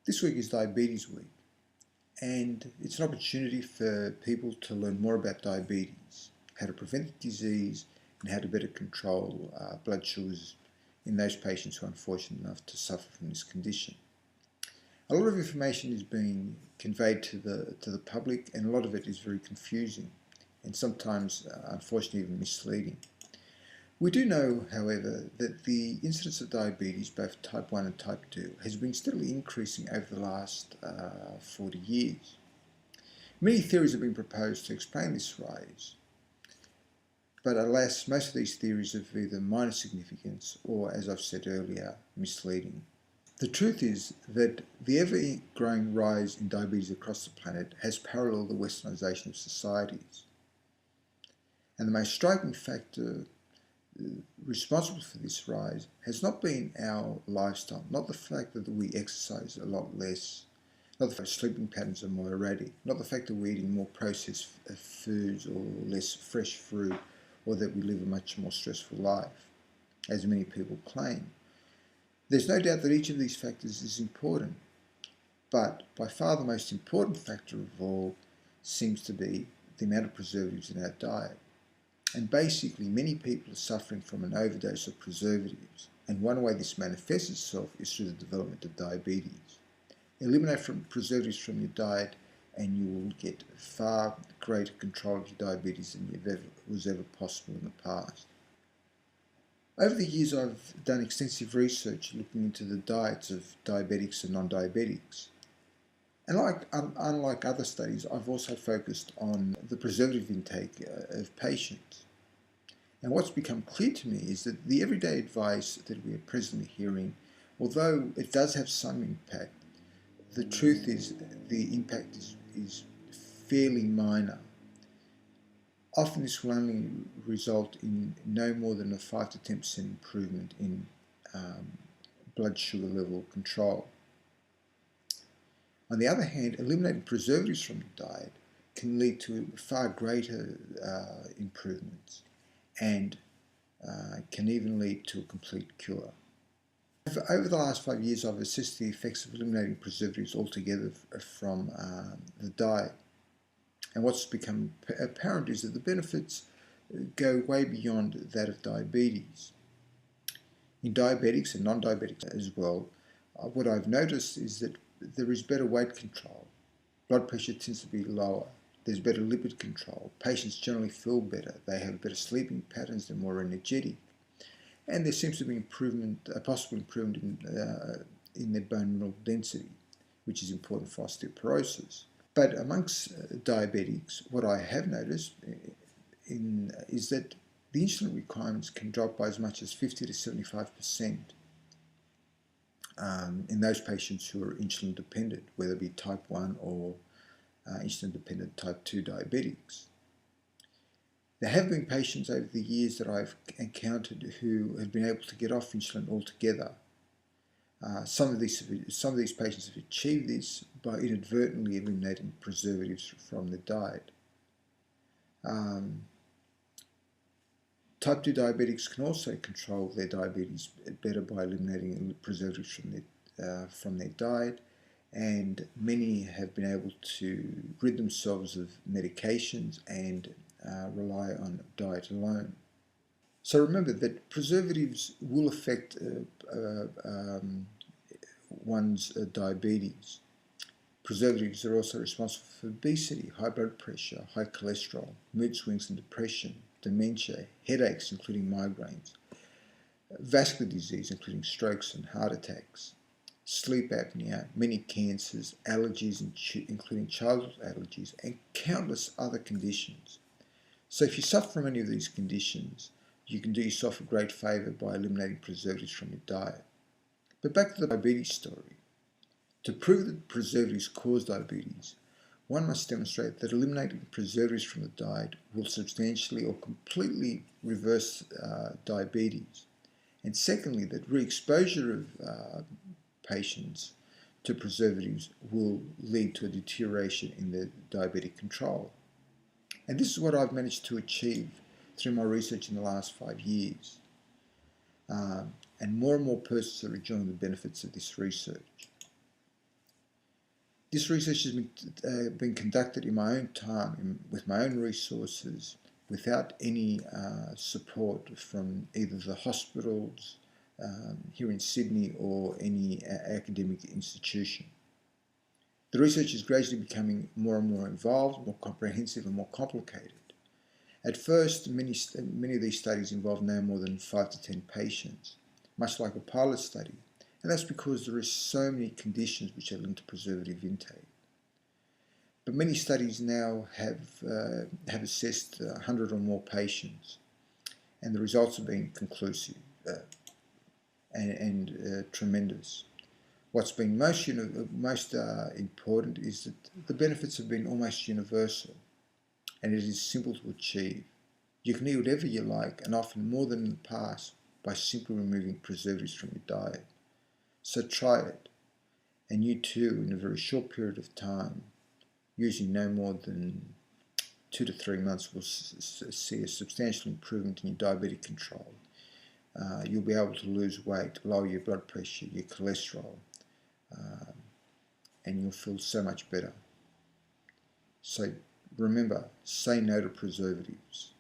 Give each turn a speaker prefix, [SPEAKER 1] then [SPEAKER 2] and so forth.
[SPEAKER 1] This week is Diabetes Week, and it's an opportunity for people to learn more about diabetes, how to prevent the disease, and how to better control blood sugars in those patients who are unfortunate enough to suffer from this condition. A lot of information is being conveyed to the public, and a lot of it is very confusing and sometimes, unfortunately, even misleading. We do know, however, that the incidence of diabetes, both type 1 and type 2, has been steadily increasing over the last 40 years. Many theories have been proposed to explain this rise, but alas, most of these theories are of either minor significance or, as I've said earlier, misleading. The truth is that the ever-growing rise in diabetes across the planet has paralleled the westernisation of societies. And the most striking factor responsible for this rise has not been our lifestyle, not the fact that we exercise a lot less, not the fact that sleeping patterns are more erratic, not the fact that we're eating more processed foods or less fresh fruit, or that we live a much more stressful life, as many people claim. There's no doubt that each of these factors is important, but by far the most important factor of all seems to be the amount of preservatives in our diet. And basically, many people are suffering from an overdose of preservatives, and one way this manifests itself is through the development of diabetes. Eliminate preservatives from your diet and you will get far greater control of your diabetes than was ever possible in the past. Over the years, I've done extensive research looking into the diets of diabetics and non-diabetics. And unlike other studies, I've also focused on the preservative intake of patients. And what's become clear to me is that the everyday advice that we are presently hearing, although it does have some impact, the truth is the impact is fairly minor. Often this will only result in no more than a 5 to 10% improvement in blood sugar level control. On the other hand, eliminating preservatives from the diet can lead to far greater improvements and can even lead to a complete cure. Over the last 5 years, I've assessed the effects of eliminating preservatives altogether from the diet. And what's become apparent is that the benefits go way beyond that of diabetes. In diabetics and non-diabetics as well, what I've noticed is that there is better weight control, blood pressure tends to be lower, there's better lipid control, patients generally feel better, they have better sleeping patterns, they're more energetic, and there seems to be a possible improvement in their bone mineral density, which is important for osteoporosis. But amongst diabetics, what I have noticed is that the insulin requirements can drop by as much as 50 to 75%. In those patients who are insulin dependent, whether it be type 1 or insulin dependent type 2 diabetics. There have been patients over the years that I've encountered who have been able to get off insulin altogether. Some of these patients have achieved this by inadvertently eliminating preservatives from their diet. Type 2 diabetics can also control their diabetes better by eliminating preservatives from their diet, and many have been able to rid themselves of medications and rely on diet alone. So remember that preservatives will affect one's diabetes. Preservatives are also responsible for obesity, high blood pressure, high cholesterol, mood swings and depression, dementia, headaches including migraines, vascular disease including strokes and heart attacks, sleep apnea, many cancers, allergies including childhood allergies, and countless other conditions. So if you suffer from any of these conditions, you can do yourself a great favour by eliminating preservatives from your diet. But back to the diabetes story. To prove that preservatives cause diabetes, one must demonstrate that eliminating preservatives from the diet will substantially or completely reverse diabetes. And secondly, that re-exposure of patients to preservatives will lead to a deterioration in their diabetic control. And this is what I've managed to achieve through my research in the last 5 years. And more persons are enjoying the benefits of this research. This research has been conducted in my own time, with my own resources, without any support from either the hospitals here in Sydney or any academic institution. The research is gradually becoming more and more involved, more comprehensive and more complicated. At first, many of these studies involved no more than 5 to 10 patients, much like a pilot study, and that's because there are so many conditions which are linked to preservative intake. But many studies now have assessed 100 or more patients, and the results have been conclusive and tremendous. What's been most important is that the benefits have been almost universal, and it is simple to achieve. You can eat whatever you like, and often more than in the past, by simply removing preservatives from your diet. So try it, and you too, in a very short period of time, usually no more than 2 to 3 months, will see a substantial improvement in your diabetic control. You'll be able to lose weight, lower your blood pressure, your cholesterol, and you'll feel so much better. So remember, say no to preservatives.